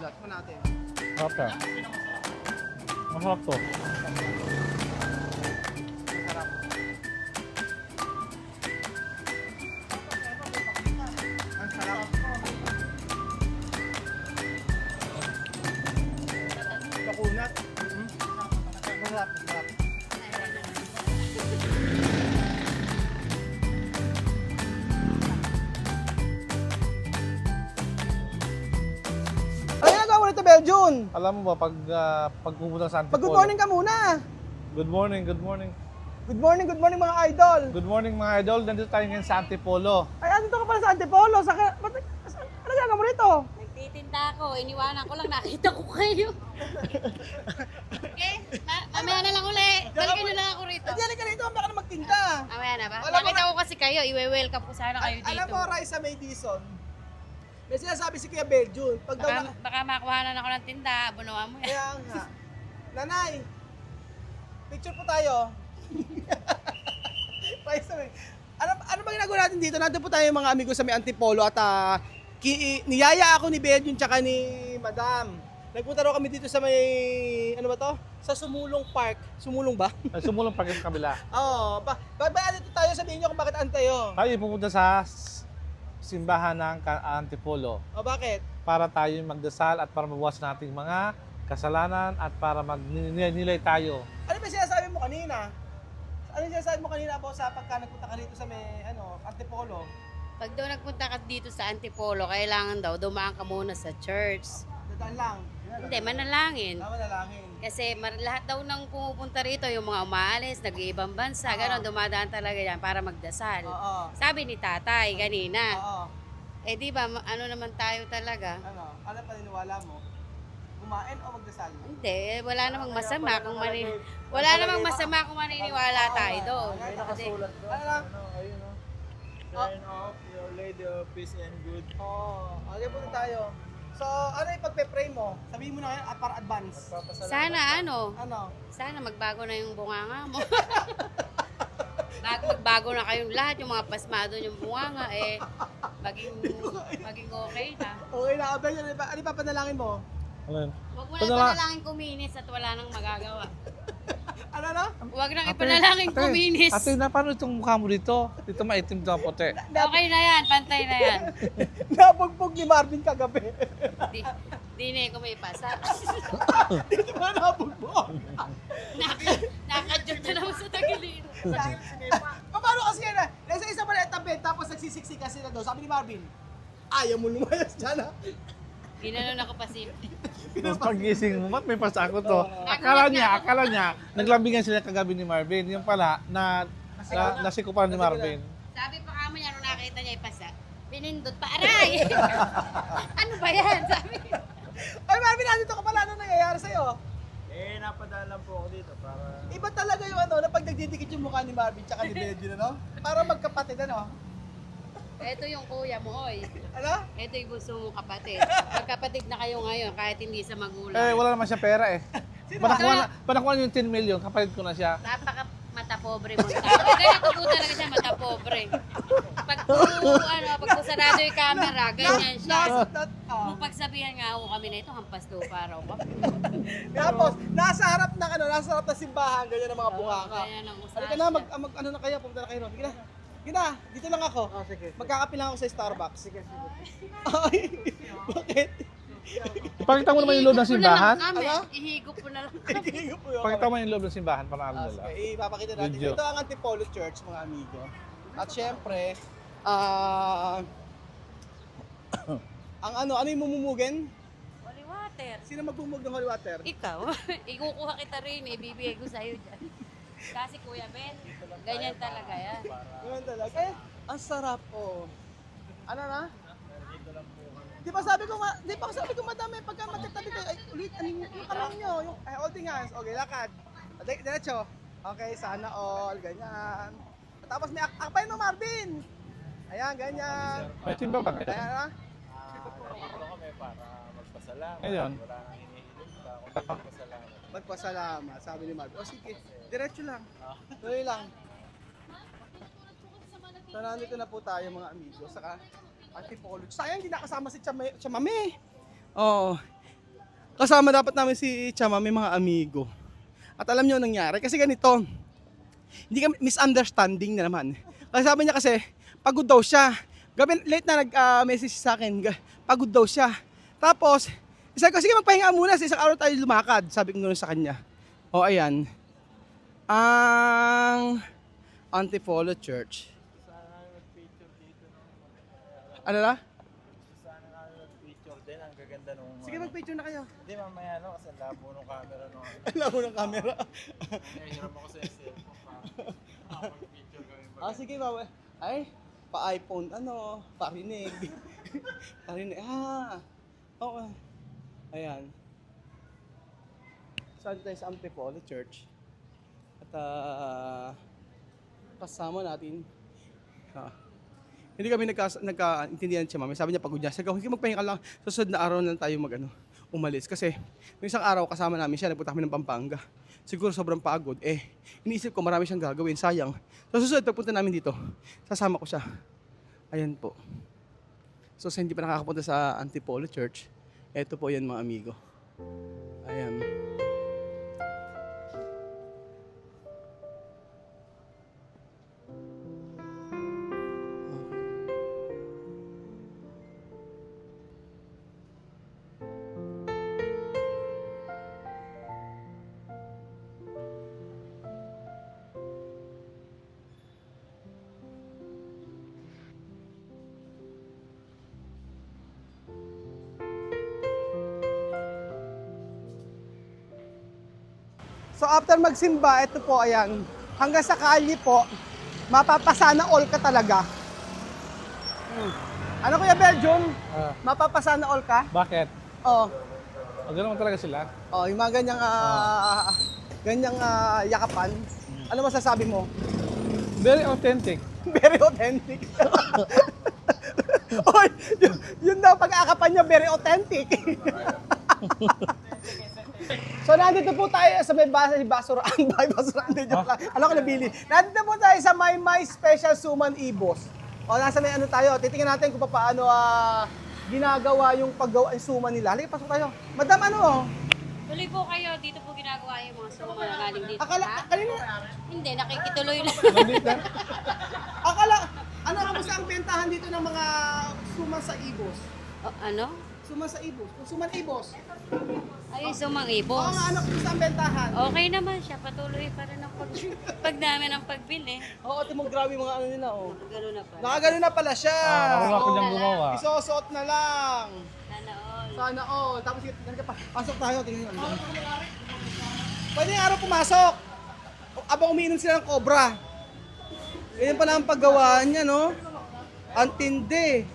Lahat mo natin. Okay. Masarap to. Masarap. Ang sarap. Kakunat. Masarap, masarap. Ano ginagawa mo rito, Belgian? Alam mo ba, pag pumunta sa Antipolo... Mag-good morning ka muna. Good morning, good morning. Good morning mga idol. Good morning mga idol. Nandito tayo ngayon sa Antipolo. Ay, andito ka pala sa Antipolo. Ano ginagawa mo rito? Nagtitinda ako, iniwanan ko lang, nakita ko kayo. Okay, mamaya na lang uli. Balikan nyo lang ako rito. Hindi ka rito, baka na magtinda. Mamaya na ba? Alam mo Nakita ko kasi kayo, iwe-welcome ko sana kayo Alam dito. mo, Raisa May Dison, may sinasabi si Kuya Belgian, pag daw Baka makuhanan ako ng tinda, bunuan mo yan. Kaya nga. Nanay, picture po tayo. Raisa May. Ano ba ginagawa natin dito? Nandun po tayo mga amigo sa may Antipolo at niyaya ako ni Belgian tsaka ni Madam. Nagpunta raw kami dito sa may, ano ba to? Sa Sumulong Park. Sumulong ba? Sumulong pa sa kabila. Oo. Ba dito tayo, sabihin nyo kung bakit antayo. Tayo pupunta sa simbahan ng Antipolo O bakit? para tayo magdasal at para mabawasan nating mga kasalanan at para magnilay tayo. Ano ba sinasabi mo kanina? Ano yung sinasabi mo kanina po sa pagka nagpunta ka dito sa may Antipolo? Pag daw nagpunta ka dito sa Antipolo, kailangan daw dumaan ka muna sa church. Dadaan lang. Hindi, manalangin. Tama na langin. Kasi lahat daw nang pumupunta rito, yung mga umaalis, nag-iibang bansa, gano'n, dumadaan talaga yan para magdasal. Oo. Sabi ni tatay kanina, Oo. eh di ba, ano naman tayo talaga? Ano paniniwala mo? Kumain o magdasal? Hindi, wala namang masama kung wala namang masama kung maniniwala tayo doon. Kasi, Ano lang? Ayun o. Turn off your lady of peace and good. Oo. Okay po tayo. So, ano yung pagpe-pray mo? Sabihin mo na ngayon para advance. sana magbago na yung bunganga mo. Magbago na kayong lahat, yung mga pasmado yung bunganga, maging okay na. Okay na, Abel. Ano pa panalangin mo? Ano yun? Huwag mo na ipanalangin kuminis at wala nang magagawa. Ano na? Huwag nang ipanalangin kuminis. Ate, na paano itong mukha mo dito? Dito maitim, dito puti. Okay na yan, pantay na yan. Nabugbog ni Marvin kagabi. Di na ko may pasa. Dito ba nabugbog? Nakadjur na naman sa tagilid. Paano kasi yan? Nasa isa pala etape, tapos nagsisiksik kasi na daw. Sabi ni Marvin, ayaw mo lumayas dyan ha? Ginanon ako pa simple. Tapos pagising mo, may pasa ako to. Akala niya, naglambingan sila kagabi ni Marvin. Yung pala, nasikupan ni Marvin. Sabi pa kamo niya nung nakita niya ipasa, pinindot pa, aray! Ano ba yan? Sabi. Ay Marvin, nandito ka pala. Ano nangyayari sa'yo? Napadalan po ako dito para... Iba talaga yung na pag nagdidikit yung mukha ni Marvin tsaka ni Benji, ano? Para magkapatid, ano? Ito yung kuya mo, oy. Ano? Ito yung gusto mong kapatid. Magkapatid na kayo ngayon, kahit hindi sa magulang. Wala naman siya pera eh. Sino? Panakuha niyo yung 10 million, kapalit ko na siya. Napaka mata-pobre mo. Ganito po talaga siya, mata-pobre. Pag sarado yung camera, ganyan siya. Kung pagsabihan nga ako kami na ito, hampas lupa raw ba? Tapos, nasa harap ng simbahan, ganyan ang mga bunganga. Ganyan ang usahan Halika na, siya. ano na kaya, pumunta na kayo. Sige na. Sige na, dito lang ako. Sige. Magkakape lang ako sa Starbucks. Sige. Ay, bakit? Ipakita mo naman yung loob ng simbahan. Ihigop po na lang kami. Hindi ko po yun. Pakita mo yung loob ng simbahan para alam nila. Sige, ipapakita natin. Video. Ito ang Antipolo Church, mga amigo. At syempre, ano yung mumumugin? Holy water. Sino magmumug ng holy water? Ikaw, ikukuha kita rin, ibibigay ko sa'yo dyan. Kasi Kuya Ben, ganyan talaga yan. Ganun talaga. Eh, ang sarap, oh. Ano na? Di ba sabi ko madami pagka magkatabi kayo, ay ulit, yung kamay nyo, yung holding hands, okay, lakad. Diretso. Okay, sana all, ganyan. Tapos may akpay mo, Marvin. Ayan, ganyan. May timba ba? Ayan na. Dito kami para magpasalamat. Ayun. Wala nang iniinom pa. Kung magpasalamat. Magpasalamat, sabi ni Marvin. O sige, diretso lang. Tuloy lang. So, nandito na po tayo mga amigo. Saka, Antipolo. Sayang, hindi nakasama si Chamame. Oo. Kasama dapat namin si Chama, may mga amigo. At alam niyo ang nangyari, kasi ganito, hindi kami misunderstanding na naman. Kasi sabi niya kasi, pagod daw siya. Gabi, late na nag-message sa akin, pagod daw siya. Tapos, sabi ko, sige magpahinga muna, sa isang araw tayo lumakad. Sabi ko gano'n sa kanya. O ayan, ang Antipolo Church. Sana nag-picture dito. Ano na? Sana nag-picture din. Ang gaganda nung... Sige mag-picture na kayo. Hindi, mamaya no, kasi labo nung camera no. Alam mo ng camera. Nahihirap ako sa cellphone pa. Mag-picture kami. Sige mama. Ay, pa-iPhone, parinig. Parinig. Okay. Ayan. Saan tayo sa Antipolo Church. At kasama natin. Hindi kami nagkaintindihan siya, mami. Sabi niya pagod niya. Sabi ko, magpahinga lang. Susunod na araw na lang tayo umalis. Kasi yung isang araw kasama namin siya, nagpunta kami ng Pampanga. Siguro sobrang pagod. Iniisip ko marami siyang gagawin. Sayang. So susunod, pagpunta namin dito, sasama ko siya. Ayan po. So sa hindi pa nakakapunta sa Antipolo Church, eto po yan mga amigo. Ayan. So after magsimba, ito po, ayan, hanggang sa kalye po, mapapasana all ka talaga. Ano Kuya Belgium? Mapapasana all ka? Bakit? Oo. Ganoon talaga sila. Yung mga ganyang yakapan. Ano masasabi mo? Very authentic. Very authentic. Oy, yun daw pag-aakapan niya, very authentic. So nandito po tayo sa may basuraan, hindi joke lang. Alam ko nabili. Nandito po tayo sa My Special Suman Ibos. Nasa may tayo, titingnan natin kung paano ginagawa yung paggawa ng suman nila. Halika, pasok tayo. Madam, Tuloy po kayo, dito po ginagawa yung mga suma na galing dito. kanina, Hindi, nakikituloy lang. kamusta ang bentahan dito ng mga suman sa Ibos? Ano? Suman sa Ibos, suman Ibos. Ay, sumang ibos. Kamusta ang bentahan? Okay naman siya, patuloy pa rin ang pagdami ng pagbili. Timong grabe mga nila, Gano'n na pa. Nakagano na pala siya. Marunong ako diyang gumawa. Isusuot na lang. Sana all. Sana all. Tapos ganun pa. Pasok tayo, tingnan nyo. Pwede yung araw pumasok. Abang umiinom sila ng cobra. Ganyan pala ang paggawa niya, no? Antindi.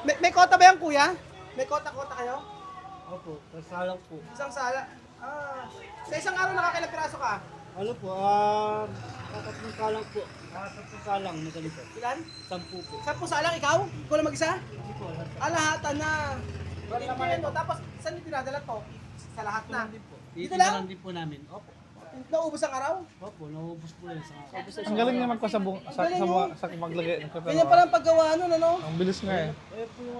May kota ba yan, kuya? May kota-kota kayo? Opo, kasalang po. Isang sala. Sa isang araw nakakailang piraso ka? Ano po, tatlong salang po. Tatlong salang na ganito. Ilan? 10 po. 10 salang ikaw? Ikaw lang mag-isa? Lahatan na. Tapos, saan yung dinadala to? Sa lahat na. Dito lang? din po namin. Opo. Naubos ang araw? Opo, naubos po yan sa Ang galing niya magpasabong sa maglagay. Ganyan pala ang paggawa nun, ano? Ang bilis nga eh.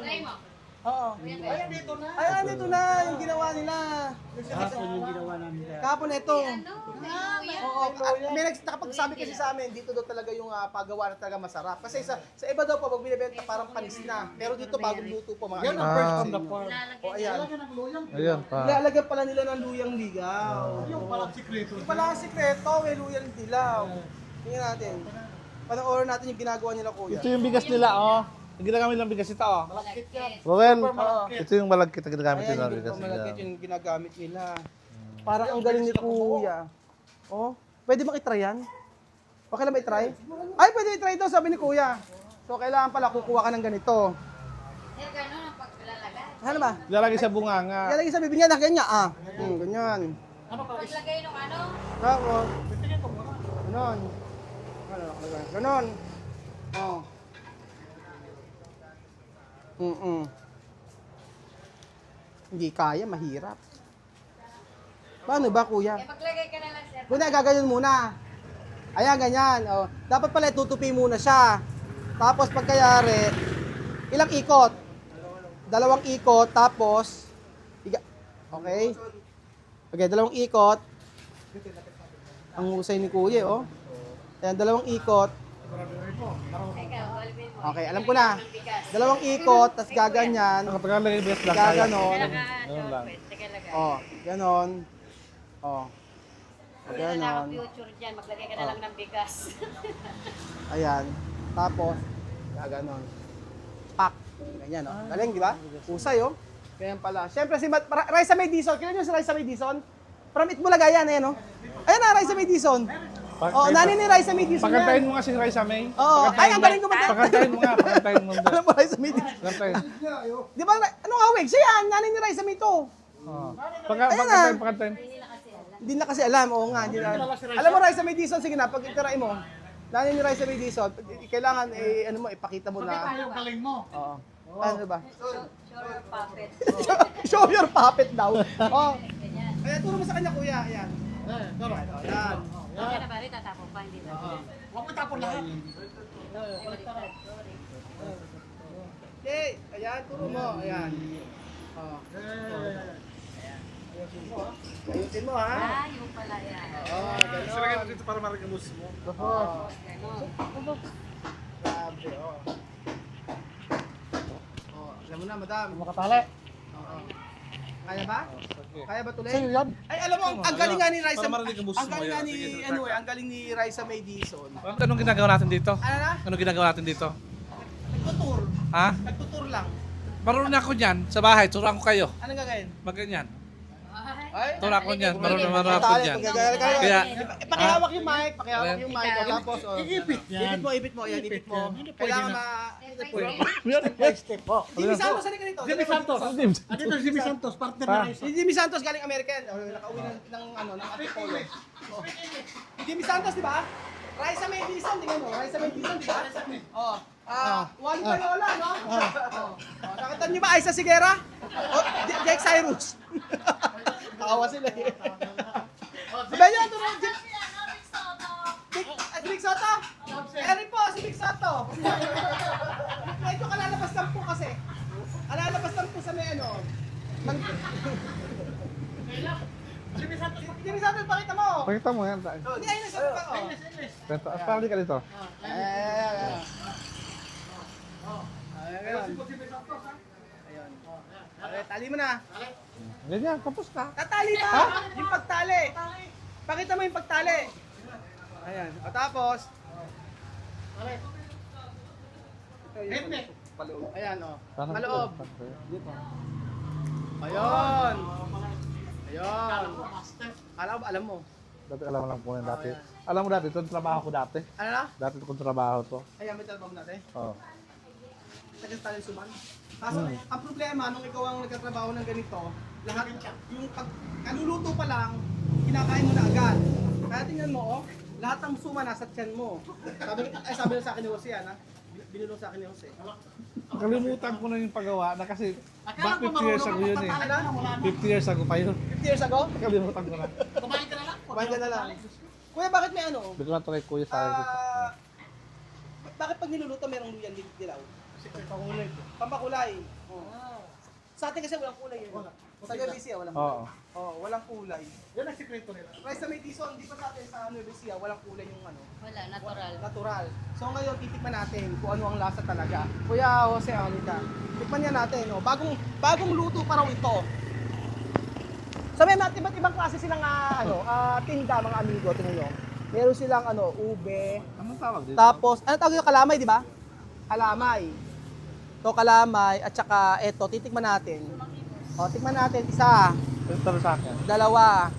Try mo. Oo. Ayan, dito na yung ginawa nila. Kahapon yung ginawa namin kaya. Kahapon ito. Kuya. Oo. May nakapagsabi kasi sa amin, dito daw talaga yung paggawa na talaga masarap. Kasi sa iba daw pa, pag binibenta parang panis na. Pero dito bagong luto po mga ano. first from the farm. Ayan. Ayan pa. Ilalagyan pala nila ng luyang ligaw. Yung palang sikreto. Yung palang sikreto, may luyang dilaw. Tingnan natin. Panoorin natin yung ginagawa nila, kuya. Ito yung bigas nila, Ang ginagamit ng bigas ito, Well, ito yung malagkit na ginagamit Ayan, nila ng yung bigas nila. malagkit yung ginagamit nila. Parang ang galing ni kuya. Pwede ba i-try yan? Okay lang ba i-try? Ay, pwede i-try daw, sabi ni kuya. So, kailangan pala kukuha ka ng ganito. Gano'n ang paglalagay. Ano ba? Lalagay sa bunganga. Ilalagay sa bibig niya na ganyan, ganyan. Paglagay ng ano? Tapos, ganon. Ganon. Hindi kaya, mahirap. Paano ba, kuya? Maglagay ka na lang, sir. Kuna, gagayon muna. Ayan, ganyan. Dapat pala itutupi muna siya. Tapos pagkayari, ilang ikot? dalawang ikot, tapos, okay? Okay, dalawang ikot. Ang husay ni Kuya, oh. Ayan, dalawang ikot. Okay, alam ko na. Dalawang ikot, tapos gaganyan. Nakatagalagay best lang kaya. Gaganon. Ganun lang. Oh, ganon. Oh. Kaya Ganon. naka-future dyan, maglagay ka na lang ng bigas. Ayan. Tapos, gaganon. Pak. Ganyan, oh. Galing, di ba? Usay, oh. Ganyan pala. Siyempre, si Raisa May Dizon. Kilala niyo si Raisa May Dizon? From Itbulaga yan, ayan, oh. Ayan na, Raisa May Dizon. Oh, nani ni Raisa May Dizon Pakantayin yan. mo nga si Raisa May. Oo. Ay, ang galing ko ba? Pakantayin mo nga, pakantayin mo. Alam mo, Raisa May Dizon. Pakantayin. Di ba, anong hawig? Siya yan, nani ni Raisa May to. Oh. Ayan na. Pakantayin. Hindi na kasi alam, oo nga. Hindi na. Alam mo, Raisa May Dizon, sige na, pag itirain mo, nani ni Raisa May Dizon, kailangan, ano mo, ipakita mo na. Yung galing mo. Oo. Ano ba? Sure, puppet. Show your puppet daw. Oh. Ayan, turo mo sa kanya, kuya. Ayan. Ayan. Kaya na bari, tatapon pa, hindi na. Huwag mo tapon lahat. Okay, ayan, turo mo. Ayan. Oh. Ayusin mo, ha? Ah, yung pala yan. Oo, Silagay mo gano'n. dito para marigamus mo. Oo. Ganon. Grabe, oh. Oh, alam mo na, madam. Makatali. Oo. Kaya ba? Okay. Kaya ba tuloy? Sa'yo yan. Ay, alam mo, ang galing nga ni Raisa. Para marinig ang gusto Ang mo, galing nga yun. ni, Sige, ano eh, ang galing ni Raisa May Dizon. Anong ginagawa natin dito? Ano na? Anong ginagawa natin dito? Nagtutur. Ha? Nagtutur lang. Marunong na ako niyan sa bahay. Turuan ko kayo. Anong gagawin? Magganyan. Ay? Turuan ko niyan. Marunong ako niyan. Kaya, Pakihawak yung mic, pakihawak yung mic. O, tapos, oh. Iipit yan. Ibit mo, yan, ibit mo. Hindi pwede Kailangan na. ma... Step po. Jimmy Santos, halika rito. Jimmy Santos. Ano ito Jimmy Santos? Partner na Raisa. Si Jimmy Santos galing American. Oh, nakauwi ng Antipolo. Oh. Jimmy Santos, di ba? Raisa May Dizon, tingnan mo. Raisa May Dizon, di ba? Oh. Wally Payola, no? Oh. Nakita niyo ba Aiza Sigera? Oh, Jake Cyrus. Tawa sila eh. Diba yun? Big Soto? Eri po, si Big Soto. Medyo kalalabas lang po kasi. Kalalabas lang po sa may ano. Jimmy Santos, pakita mo. pakita mo yan. Hindi, ayun na sa mukha ko. Kwento. Parang ka dito. Ayan. Okay, tali mo na. Ganyan, tapos na. Tatali na! Yung pagtali. Pakita mo yung pagtali. Ayan. O tapos. Ayan o. Maloob. Ayun. Ayun. Alam mo. Dati alam mo lang po yan dati. Alam mo dati, itong trabaho ko dati. Ano na? Dati itong trabaho to. Ayan, may trabaho natin. Oo. Secretary Suman. Kaso, ang problema, nung ikaw ang nagkatrabaho ng ganito, lahat, yung pag kaluluto pa lang, kinakain mo na agad. Kaya tingnan mo, oh, lahat ng suma nasa tiyan mo. Sabi na sa akin ni Jose, ha? Binulong sa akin ni Jose. Nakalimutan ko na yung paggawa na kasi back 50 years ago yun eh. Ano? 50 years ago pa yun. 50 years ago? Nakalimutan ko na. Kumain ka na lang. Kumain ka na lang. Kuya, bakit may ano? Hindi ko na try kuya sa akin. Bakit pag niluluto merong luyan dilaw? Pampakulay. Sa atin kasi walang kulay yun. Sa Nuevesia, walang kulay. Oo. Oh, walang kulay. Yan ang sikreto nila. Raisa May Dizon, di pa sa atin sa Nuevesia, walang kulay yung ano. Wala, natural. Natural. So ngayon, titikman natin kung ano ang lasa talaga. Kuya Jose, halika. Tikman niya natin. Oh. Bagong luto pa raw ito. Sabihin natin, iba't ibang klase silang tinda, mga amigo. Tingnan nyo. Meron silang ube. Anong tawag dito? Tapos, ano tawag yung kalamay, di ba? Kalamay. Ito kalamay, at saka eto, titikman natin. O, tikman natin. Isa, Ito sa akin. dalawa.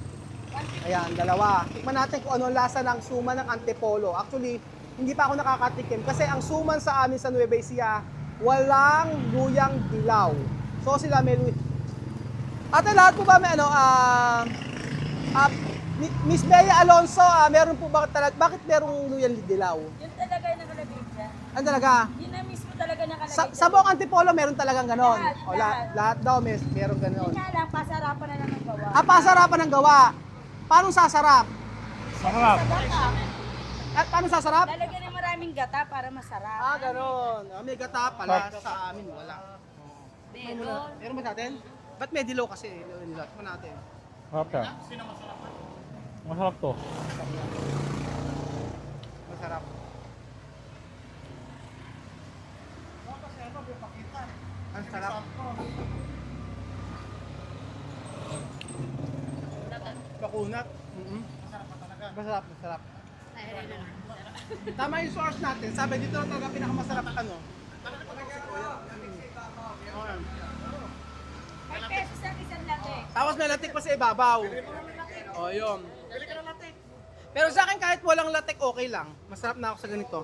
Ayan, dalawa. Tikman natin kung ano ang lasa ng suman ng Antipolo. Actually, hindi pa ako nakakatikim kasi ang suman sa amin sa Nueva Ecija, walang luyang dilaw. So sila may Ate, lahat po ba may Miss Bea Alonso, meron po bakit merong luyang dilaw? Yun talaga yung nakalagay dyan. Ano talaga? Yun na mismo talaga nakalagay Sa buong Antipolo, meron talagang ganon. Lahat, Lahat daw, meron ganon. Yun nga lang, pasarapan na lang ang gawa. Pasarapan ng gawa. Paano sasarap? Masarap. Gata. At paano sasarap? Lalagyan ng maraming gata para masarap. Ganon. May gata pala. Sa amin, wala. Meron. Meron ba natin? Ba't may dilaw kasi? Nilat mo natin. Sarap yan. Masarap to. Masarap. Ang sarap. Bakunat. Masarap, masarap. Tama yung source natin. Sabi dito na talaga pinakamasarap ano. Okay. 5 pesos ang isang latte. Tapos may latik pa sa ibabaw. O, yun. Pero sa akin kahit walang latik, okay lang. Masarap na ako sa ganito.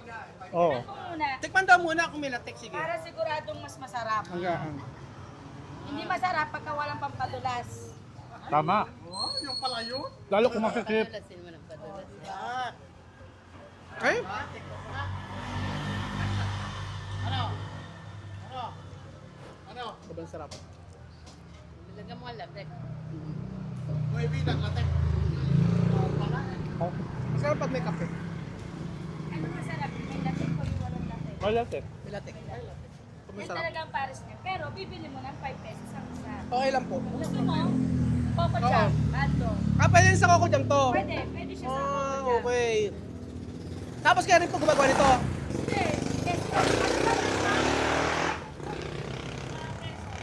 Oo. Ito muna, Tikman daw muna kung may latik, sige. para siguradong mas masarap. Hanggang. Hindi masarap pagka walang pampadulas. Tama. Yung pala yun? Lalo kung makikip. Padulas, sino man ang padulas. Okay? Sobrang sarap. Lagyan mo ang lapit. Masarap pag may kape. Ano masarap? May latte o yung walang latte? Malapit. May latik. Yan Masarap. talaga ang pares niya. Pero bibili mo ng 5 pesos ang isa. Okay lang po. Gusto mo? Coco jam, hotdog. Pwede rin sa Coco Jam to. Pwede siya sa Coco jam. Okay. Tapos kaya rin po gumagawa nito. Hindi, peso.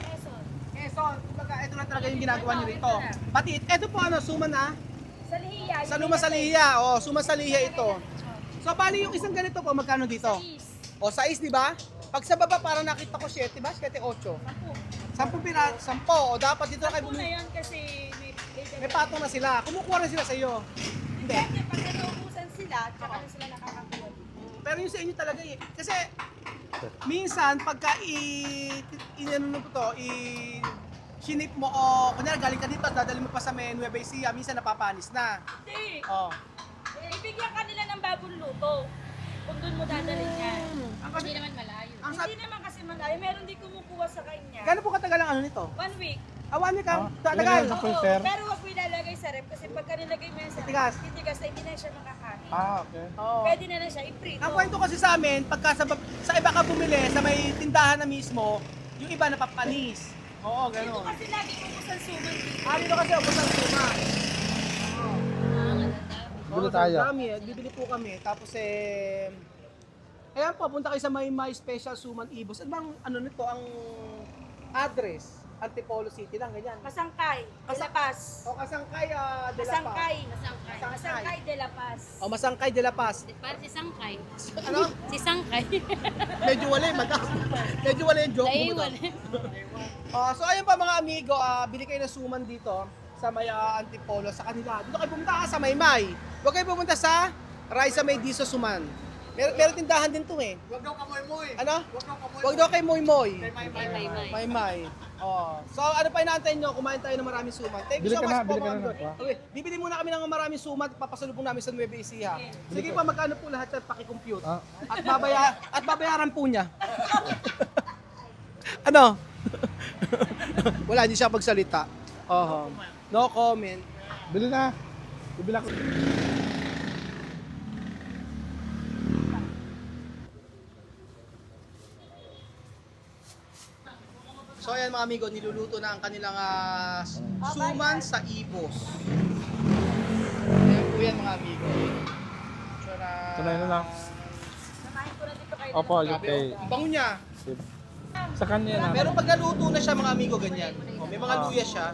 Peso. Quezon, kumbaga ito na talaga yung ginagawa niyo rito. Pati ito po ano, suma na. Sa lihiya. Sa Luma Saliha. Oh, Suma Saliha ito. So bali yung isang ganito po magkano dito? O 6, di ba? Pag sa baba parang nakita ko 7, ba? 7, 8. 10 pira, 10. O dapat dito na kayo Sampu na bumili. yun kasi May patong na sila. Kumukuha rin sila sa iyo. Hindi. Depende pag nauubusan sila, tsaka na sila nakakakuha. Pero yung sa inyo talaga eh. Kasi minsan pagka inano mo to, sinip mo o kunyari galing ka dito, dadali mo pa sa Nueva Ecija, minsan napapanis na. Hindi. Oh. Ibigyan ka nila ng bagong luto. Kung doon mo dadalhin yan. Hindi naman malayo. Ang Hindi naman kasi malayo. Meron din kumukuha sa kanya. Gano'n po katagal ang ano nito? 1 week. Awan niya ka, Ilagay tagal. sa freezer. Pero wag mo ilalagay sa rep kasi pagka nilagay mo yan sa Titigas. titigas na hindi na siya makakain. Okay. Oo. Pwede na lang siya i-prito. Ang kwento kasi sa amin, pagka sa iba ka bumili, sa may tindahan na mismo, yung iba napapanis. Oo, Dito gano'n. kasi lagi kumukusan suman dito. Dito kasi ubos ang suma. Bili tayo. Dami eh. Bibili po kami. Tapos ayan po, punta kayo sa Maymay Special Suman Ibos. Ano bang, ano nito, ang address? Antipolo City lang, ganyan. Masangkay, De La Paz. O Kasangkay de la Paz. Masangkay. Masangkay. Masangkay De La Paz. O Masangkay de la Paz. Parang si Sangkay. Ano? Si Sangkay. Medyo wala yung madam. Medyo wala yung joke mo. Naiwan. So ayun pa mga amigo, bili kayo ng suman dito sa may Antipolo sa kanila. Dito kayo pumunta sa Maymay. Huwag kayo pumunta sa Raisa May Diso Suman. Meron tindahan din to eh. Huwag daw kamoy-moy. Ano? Huwag daw kamoy-moy. Huwag daw kay Moy-Moy. May. Maymay. Oh. So ano pa inaantay nyo? Kumain tayo ng maraming suman. Thank you Bili so ka much na, po bili ka mga na, amigo. pa. Okay, bibili muna kami ng maraming suman at papasalubong namin sa Nueva Ecija. Sige pa, magkano po lahat yan paki-compute. Ah. At babayaran po niya. Ano? Wala, hindi siya pagsalita. No comment. Bili na. Bibili ako. So ayan mga amigo, niluluto na ang kanilang suman sa ibos. Ayan po yan mga amigo. Tunay na lang. Samahin ko na dito kayo. Opo, yung Grabe, kay... oh. Ang bango niya. Sa kanya na. Pero pag naluto na siya mga amigo, ganyan. Oh, may mga luya siya.